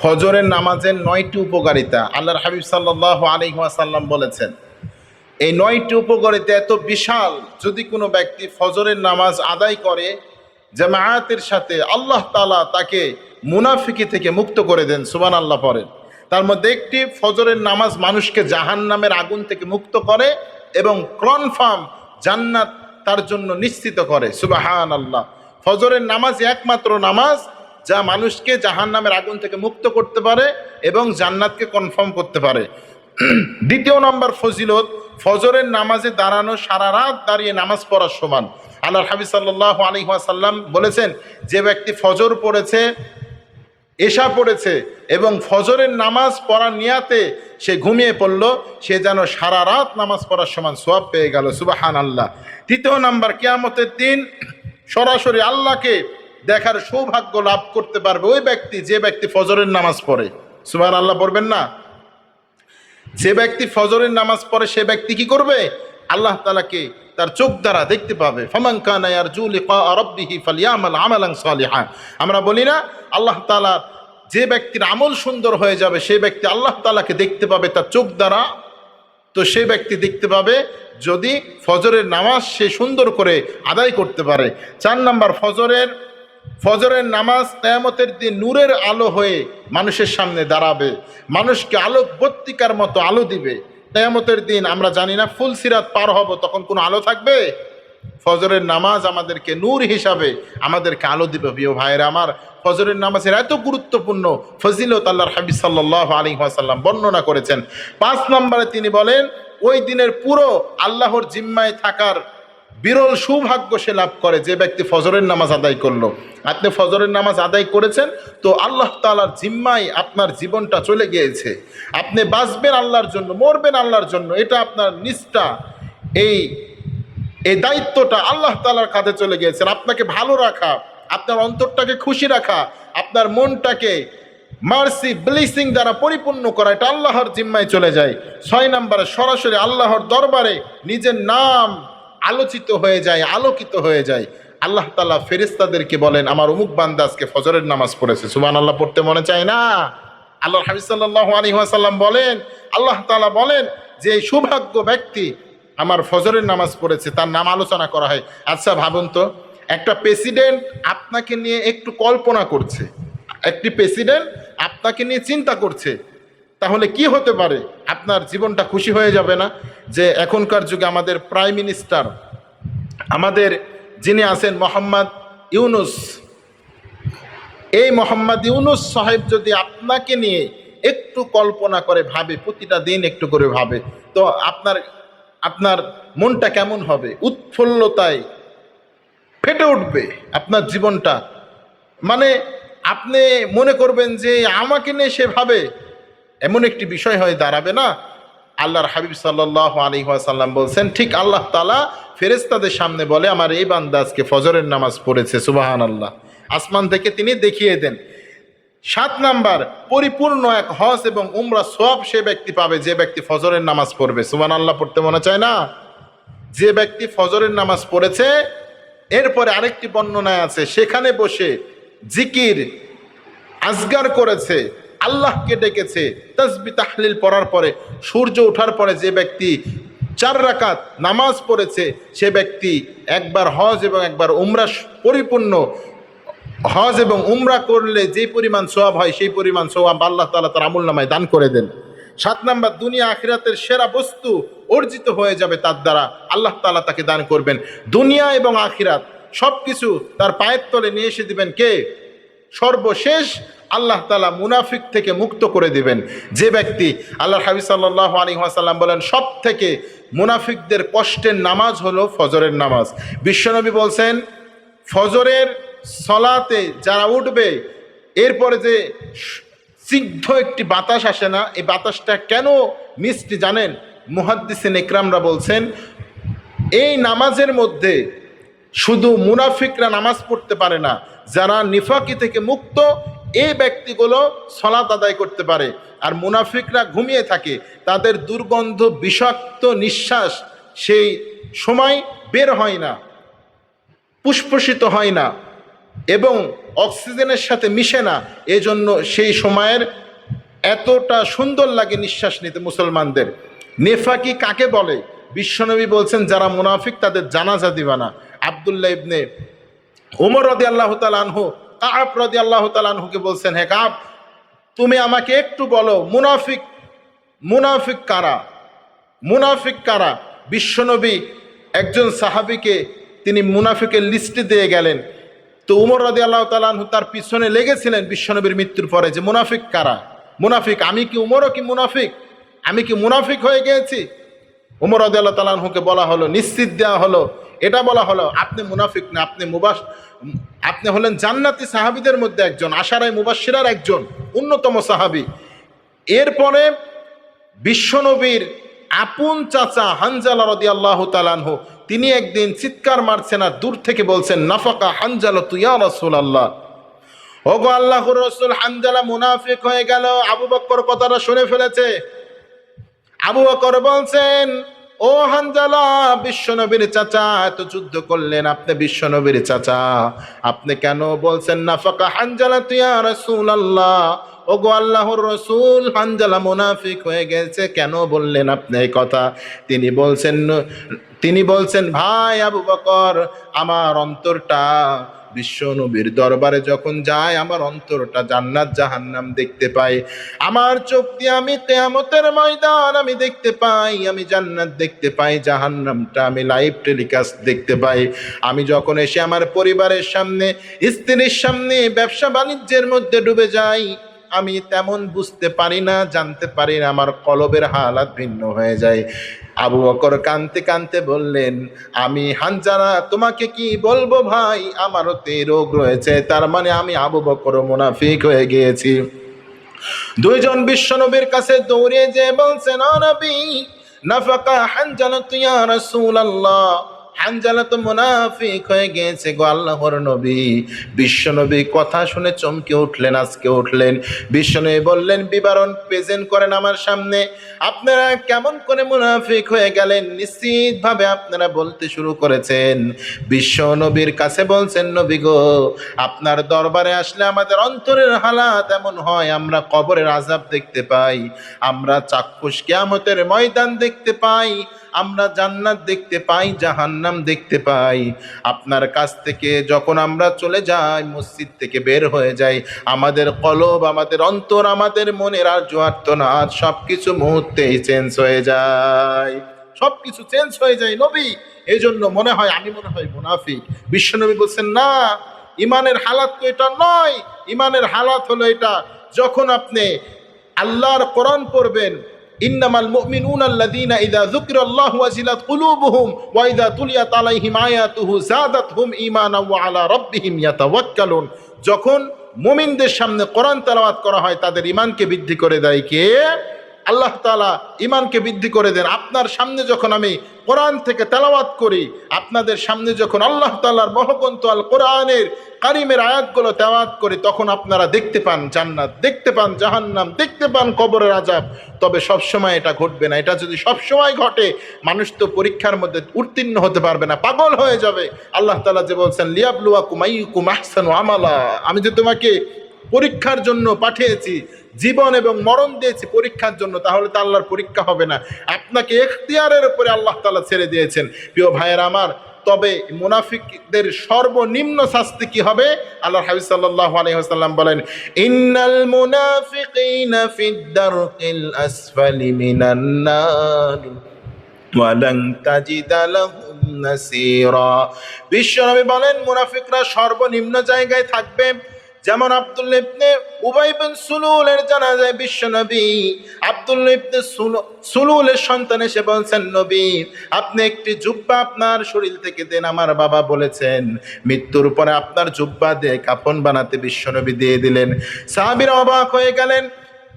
ফজরের নামাজের 9টি উপকারিতা আল্লাহর হাবিব সাল্লাল্লাহু আলাইহি ওয়াসাল্লাম বলেছেন। এই 9টি উপকারিতা এত বিশাল, যদি কোনো ব্যক্তি ফজরের নামাজ আদায় করে জামায়াতের সাথে, আল্লাহ তাআলা তাকে মুনাফিকি থেকে মুক্ত করে দেন। সুবহানাল্লাহ পড়েন। তার মধ্যে একটি, ফজরের নামাজ মানুষকে জাহান্নামের আগুন থেকে মুক্ত করে এবং কনফার্ম জান্নাত তার জন্য নিশ্চিত করে। সুবহানাল্লাহ। ফজরের নামাজ একমাত্র নামাজ যা মানুষকে জাহান্নামের আগুন থেকে মুক্ত করতে পারে এবং জান্নাতকে কনফার্ম করতে পারে। দ্বিতীয় নম্বর ফজিলত, ফজরের নামাজে দাঁড়ানো সারা রাত দাঁড়িয়ে নামাজ পড়ার সমান। আল্লাহর হাবিব সাল্লাল্লাহু আলাইহি ওয়াসাল্লাম বলেছেন, যে ব্যক্তি ফজর পড়েছে, এশা পড়েছে এবং ফজরের নামাজ পড়ার নিয়াতে সে ঘুমিয়ে পড়ল, সে যেন সারা রাত নামাজ পড়ার সমান সওয়াব পেয়ে গেল। সুবহানাল্লাহ। তৃতীয় নাম্বার, কিয়ামতের দিন সরাসরি আল্লাহকে দেখার সৌভাগ্য লাভ করতে পারবে ওই ব্যক্তি, যে ব্যক্তি ফজরের নামাজ পড়ে। সুবহানাল্লাহ পড়বেন না? যে ব্যক্তি ফজরের নামাজ পড়ে সে ব্যক্তি কি করবে? আল্লাহ তাআলাকে তার চোখ দ্বারা দেখতে পাবে। ফামান কানা ইয়ারজু লিকা রাব্বিহি ফালইয়ামাল আমালান সালিহা। আমরা বলি না, আল্লাহ তাআলা যে ব্যক্তির আমল সুন্দর হয়ে যাবে সেই ব্যক্তি আল্লাহ তাআলাকে দেখতে পাবে তার চোখ দ্বারা। তো সেই ব্যক্তি দেখতে পাবে যদি ফজরের নামাজ সে সুন্দর করে আদায় করতে পারে। 4 নাম্বার, ফজরের নামাজ কিয়ামতের দিন নূরের আলো হয়ে মানুষের সামনে দাঁড়াবে, মানুষকে আলোকবর্তিকার মতো আলো দিবে। কিয়ামতের দিন আমরা জানি না, ফুলসিরাত পার হব, তখন কোনো আলো থাকবে? ফজরের নামাজ আমাদেরকে নূর হিসাবে আমাদেরকে আলো দিবে। প্রিয় ভাইয়েরা আমার, ফজরের নামাজের এত গুরুত্বপূর্ণ ফজিলত আল্লাহর হাবিব সাল্লাল্লাহু আলাইহি ওয়াসাল্লাম বর্ণনা করেছেন। 5 নম্বরে তিনি বলেন, ওই দিনের পুরো আল্লাহর জিম্মায় থাকার বিরল সৌভাগ্য সে লাভ করে যে ব্যক্তি ফজরের নামাজ আদায় করলো। আপনি ফজরের নামাজ আদায় করেছেন তো আল্লাহ তাআলার জিম্মায় আপনার জীবনটা চলে গিয়েছে। আপনি বাঁচবেন আল্লাহর জন্য, মরবেন আল্লাহর জন্য, এটা আপনার নিষ্ঠা, এই দায়িত্বটা আল্লাহ তাআলার কাঁধে চলে গিয়েছে। আপনাকে ভালো রাখা, আপনার অন্তরটাকে খুশি রাখা, আপনার মনটাকে মার্সি ব্লেসিং দ্বারা পরিপূর্ণ করা, এটা আল্লাহর জিম্মায় চলে যায়। 6 নম্বরে সরাসরি আল্লাহর দরবারে নিজের নাম আলোচিত হয়ে যায়, আলোকিত হয়ে যায়। আল্লাহ তাআলা ফেরেশতাদেরকে বলেন, আমার অমুক বান্দা আজকে ফজরের নামাজ পড়েছে। সুবহানাল্লাহ পড়তে মনে চায় না? আল্লাহর হাবিব সাল্লাল্লাহু আলাইহি ওয়াসাল্লাম বলেন, আল্লাহ তাআলা বলেন যে এই সৌভাগ্য ব্যক্তি আমার ফজরের নামাজ পড়েছে, তার নাম আলোচনা করা হয়। আচ্ছা ভাবুন তো, একটা প্রেসিডেন্ট আপনাকে নিয়ে একটু কল্পনা করছে, একটি প্রেসিডেন্ট আপনাকে নিয়ে চিন্তা করছে, তাহলে কি হতে পারে? আপনার জীবনটা খুশি হয়ে যাবে না? যে এখনকার যুগে আমাদের প্রাইম মিনিস্টার, আমাদের যিনি আছেন মোহাম্মদ ইউনুস, এই মোহাম্মদ ইউনুস সাহেব যদি আপনাকে নিয়ে একটু কল্পনা করে ভাবে, প্রতিটা দিন একটু করে ভাবে, তো আপনার মনটা কেমন হবে? উৎফুল্লতায় ফেটে উঠবে আপনার জীবনটা। মানে আপনি মনে করবেন যে আমাকে নিয়ে সে ভাবে, এমন একটি বিষয় হয়ে দাঁড়াবে না? আল্লাহর হাবিব সাল্লাল্লাহু আলাইহি ওয়াসাল্লাম বলছেন, ঠিক আল্লাহ তাআলা ফেরেশতাদের সামনে বলে, আমার এই বান্দা আজকে ফজরের নামাজ পড়েছে। সুবহানাল্লাহ। আসমান থেকে তিনি দেখিয়ে দেন। 7 নাম্বার, পরিপূর্ণ এক হজ এবং উমরা সওয়াব সে ব্যক্তি পাবে যে ব্যক্তি ফজরের নামাজ পড়বে। সুবহানাল্লাহ পড়তে মনে চায় না? যে ব্যক্তি ফজরের নামাজ পড়েছে, এরপরে আরেকটি বর্ণনায় আছে, সেখানে বসে জিকির আজগার করেছে, আল্লাহকে ডেকেছে, তাসবিহ তাহলিল পড়ার পরে, সূর্য ওঠার পরে যে ব্যক্তি 4 রাকাত নামাজ পড়েছে, সে ব্যক্তি একবার হজ এবং একবার উমরা, পরিপূর্ণ হজ এবং উমরা করলে যে পরিমাণ সওয়াব হয় সেই পরিমাণ সওয়াব আল্লাহ তাআলা তার আমলনামায় দান করে দেন। 7 নাম্বার, দুনিয়া আখিরাতের সেরা বস্তু অর্জিত হয়ে যাবে তার দ্বারা, আল্লাহ তাআলা তাকে দান করবেন। দুনিয়া এবং আখিরাত সব কিছু তার পায়ের তলে নিয়ে এসে দিবেন কে? সর্বশেষ আল্লাহ তাআলা মুনাফিক থেকে মুক্ত করে দিবেন যে ব্যক্তি। আল্লাহর হাবিব সাল্লাল্লাহু আলাইহি ওয়াসাল্লাম বলেন, সব থেকে মুনাফিকদের কষ্টের নামাজ হলো ফজরের নামাজ। বিশ্বনবী বলছেন, ফজরের সলাতে যারা উঠবে, এরপরে যে স্নিগ্ধ একটি বাতাস আসে না, এই বাতাসটা কেন মিষ্টি জানেন? মুহাদ্দিসিন ইকরামরা বলছেন, এই নামাজের মধ্যে শুধু মুনাফিকরা নামাজ পড়তে পারে না, যারা নিফাকি থেকে মুক্ত এই ব্যক্তিগুলো সালাত আদায় করতে পারে। আর মুনাফিকরা ঘুমিয়ে থাকে, তাদের দুর্গন্ধ বিষাক্ত নিঃশ্বাস সেই সময় বের হয় না, পুষ্পসিত হয় না। এবং অক্সিজেনের সাথে মিশে না, এজন্য সেই সময়ের এতটা সুন্দর লাগে নিঃশ্বাস নিতে মুসলমানদের। নেফাকি কাকে বলে? বিশ্বনবী বলছেন যারা মুনাফিক তাদের জানাজা দিবা না। আব্দুল্লাহ ইবনে ওমর রাদিয়াল্লাহু তাআলা আনহু কাব রাদিয়াল্লাহু তাআলা আনহুকে বলছেন, হে কাব, তুমি আমাকে একটু বলো মুনাফিক কারা? মুনাফিক কারা? বিশ্বনবী একজন সাহাবীকে তিনি মুনাফিকের লিস্টে দিয়ে গেলেন। তো উমর রাদিয়াল্লাহু তাআলা আনহু তার পিছনে লেগেছিলেন বিশ্বনবীর মৃত্যুর পরে, যে মুনাফিক কারা? মুনাফিক আমি কি? উমরও কি মুনাফিক? আমি কি মুনাফিক হয়ে গিয়েছি? উমর রাদিয়াল্লাহু তাআলা আনহুকে বলা হলো, নিশ্চিত দেওয়া হলো, এটা বলা হলো আপনি মুনাফিক না, আপনি হলেন জান্নাতি সাহাবীদের মধ্যে একজন, আশারায়ে মুবাশশিরার একজন অন্যতম সাহাবী। এরপরে বিশ্বনবীর আপন চাচা হানজালা রাদিয়াল্লাহু তাআলা আনহু তিনি একদিন চিৎকার মারছেন আর দূর থেকে বলছেন, নাফাকা হানজালাতু ইয়া রাসূলুল্লাহ, ওগো আল্লাহর রাসূল, হানজালা মুনাফিক হয়ে গেল। আবু বকর কথাটা শুনে ফেলেছে। আবু বকর বলছেন, ও হানজালা, বিশ্বনবীর চাচা এত যুদ্ধ করলেন, আপনি বিশ্বনবীর চাচা, আপনি কেন বলছেন নাফাকা হানজালাতু ইয়া রাসূলুল্লাহ, ওগো আল্লাহর রাসূল, হানজালা মুনাফিক হয়ে গেছে, কেন বললেন আপনি এই কথা? তিনি বলছেন ভাই আবু বকর, আমার অন্তরটা বিশ্বনবীর দরবারে যখন যায় আমার অন্তরটা জান্নাত জাহান্নাম দেখতে পাই। আমার চোখ দিয়ে আমি কিয়ামতের ময়দান আমি দেখতে পাই, আমি জান্নাত দেখতে পাই, জাহান্নামটা আমি লাইভ টেলিকাস্ট দেখতে পাই। আমি যখন এসে আমার পরিবারের সামনে, স্ত্রীর সামনে, ব্যবসা বাণিজ্যের মধ্যে ডুবে যাই, আমি তেমন বুঝতে পারি না, জানতে পারি না, আমার কলবের হালাত ভিন্ন হয়ে যায়। আবু বকর কাঁদতে কাঁদতে বললেন, আমি হানজালা তোমাকে কি বলবো ভাই, আমারও তো এই রোগ রয়েছে, তার মানে আমি আবু বকর মুনাফিক হয়ে গিয়েছি। দুইজন বিশ্বনবীর কাছে দৌড়ে যেয়ে বলছেন, ও নবী, নাফাকা হানজালাতু ইয়া রাসূলুল্লাহ, হানজালা তো মুনাফিক হয়ে গিয়েছে গো আল্লাহর নবী। বিশ্বনবী কথা শুনে চমকে উঠলেন, আজকে উঠলেন। বিশ্বনবী বললেন, বিবরণ প্রেজেন্ট করেন আমার সামনে, আপনারা কেমন করে মুনাফিক হয়ে গেলেন? নিশ্চিতভাবে আপনারা বলতে শুরু করেছেন। বিশ্বনবীর কাছে বলছেন, নবী গো, আপনার দরবারে আসলে আমাদের অন্তরের হালাত এমন হয়, আমরা কবরের আযাব দেখতে পাই, আমরা চাক্ষুষ কিয়ামতের ময়দান দেখতে পাই, আমরা জান্নাত দেখতে পাই, জাহান্নাম দেখতে পাই। আপনার কাছ থেকে যখন আমরা চলে যাই, মসজিদ থেকে বের হয়ে যাই, আমাদের কলব, আমাদের অন্তর, আমাদের মনের আর্য আর্তনাদ সবকিছু মুহূর্তেই চেঞ্জ হয়ে যায়, সবকিছু চেঞ্জ হয়ে যায় নবী। এই জন্য মনে হয় আমি মুনাফিক। বিশ্বনবী বলছেন, না, ইমানের হালাত তো এটা নয়। ইমানের হালাত হলো এটা, যখন আপনি আল্লাহর কোরআন পড়বেন, ইন্নামাল মুমিনুনা আল্লাযীনা ইযা যুকিরাল্লাহু ওয়াজিলাত কুলুবুহুম ওয়া ইযা তুলিয়াত আলাইহিম আয়াতুহু যাদাতহুম ঈমানান ওয়া আলা রাব্বিহিম ইয়াতাওয়াক্কালুন। যখন মুমিনদের সামনে কোরআন তেলাওয়াত করা হয়, তাদের ঈমানকে বৃদ্ধি করে দেয় কে? আল্লাহ তাআলা ঈমানকে বৃদ্ধি করে দেন। আপনার সামনে যখন আমি কোরআন থেকে তেলাওয়াত করি, আপনাদের সামনে যখন আল্লাহ তাআলার মহাগ্রন্থ আল কোরআনের কারিমের আয়াতগুলো তেলাওয়াত করি, তখন আপনারা দেখতে পান জান্নাত, দেখতে পান জাহান্নাম, দেখতে পান কবরের আযাব। তবে সবসময় এটা ঘটবে না। এটা যদি সবসময় ঘটে, মানুষ তো পরীক্ষার মধ্যে উত্তীর্ণ হতে পারবে না, পাগল হয়ে যাবে। আল্লাহ তাআলা যে বলছেন, লিয়াবলুয়াকুম আইয়ুকুম আহসানু আমালা, আমি যে তোমাকে পরীক্ষার জন্য পাঠিয়েছি, জীবন এবং মরণ দিয়েছি পরীক্ষার জন্য, তাহলে তো আল্লাহর পরীক্ষা হবে না? আপনাকে ইখতিয়ারের উপরে আল্লাহ তাআলা ছেড়ে দিয়েছেন। প্রিয় ভাইয়েরা আমার, তবে মুনাফিকদের সর্বনিম্ন শাস্তি কি হবে? আল্লাহর হাবিব সাল্লাল্লাহু আলাইহি ওয়াসাল্লাম বলেন, ইন্নাল মুনাফিকিনা ফিদ দারকিল আসফালি মিনান নার ওয়া লান তাজিদা লাহুম নাসীরা। বিশ্বনবী বলেন, মুনাফিকরা সর্বনিম্ন জায়গায় থাকবে। যেমন আব্দুল্লাহ ইবনে উবাই বিন সুলুলের জানাজায় বিশ্বনবী, আব্দুল্লাহ ইবনে সুলুলের সন্তান এসে বলছেন, নবী, আপনি একটি জুব্বা আপনার শরীর থেকে দেন, আমার বাবা বলেছেন মৃত্যুর পরে আপনার জুব্বা দিয়ে কাফন বানাতে। বিশ্বনবী দিয়ে দিলেন। সাহাবীরা অবাক হয়ে গেলেন।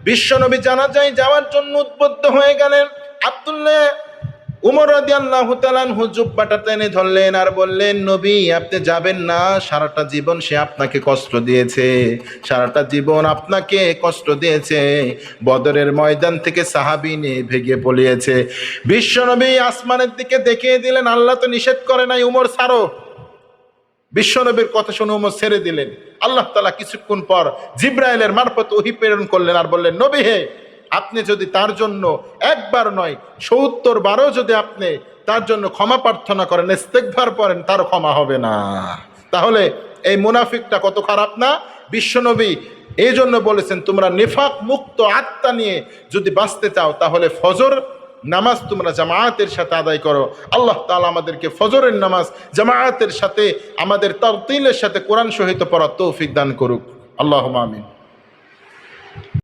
বিশ্বনবী জানাজায় যাওয়ার জন্য উদ্বুদ্ধ হয়ে গেলেন। আব্দুল্লাহ উমর রাদিয়াল্লাহু তাআলা আনহু জুব্বাটা টেনে ধরলেন আর বললেন, নবী, আপনি যাবেন না, সারাটা জীবন সে আপনাকে কষ্ট দিয়েছে, সারাটা জীবন আপনাকে কষ্ট দিয়েছে, বদরের ময়দান থেকে সাহাবী নিয়ে ভেগে পলিয়েছে। বিশ্বনবী আসমানের দিকে দেখিয়ে দিলেন, আল্লাহ তো নিষেধ করে নাই, উমর ছাড়ো। বিশ্বনবীর কথা শুনে উমর ছেড়ে দিলেন। আল্লাহ তাআলা কিছুক্ষণ পর জিব্রাইলের মারফত ওহী প্রেরণ করলেন আর বললেন, নবী হে, আপনি যদি তার জন্য একবার নয় ৭০ বারও যদি আপনি তার জন্য ক্ষমা প্রার্থনা করেন, ইস্তেগফার করেন, তার ক্ষমা হবে না। তাহলে এই মুনাফিকটা কত খারাপ না? বিশ্বনবী এই জন্য বলেছেন, তোমরা নিফাক মুক্ত আত্মা নিয়ে যদি বাঁচতে চাও তাহলে ফজর নামাজ তোমরা জামায়াতের সাথে আদায় করো। আল্লাহ তাআলা আমাদেরকে ফজরের নামাজ জামায়াতের সাথে, আমাদের তারতিলের সাথে কোরআন সহিত পড়ার তৌফিক দান করুক। আল্লাহুম্মা আমিন।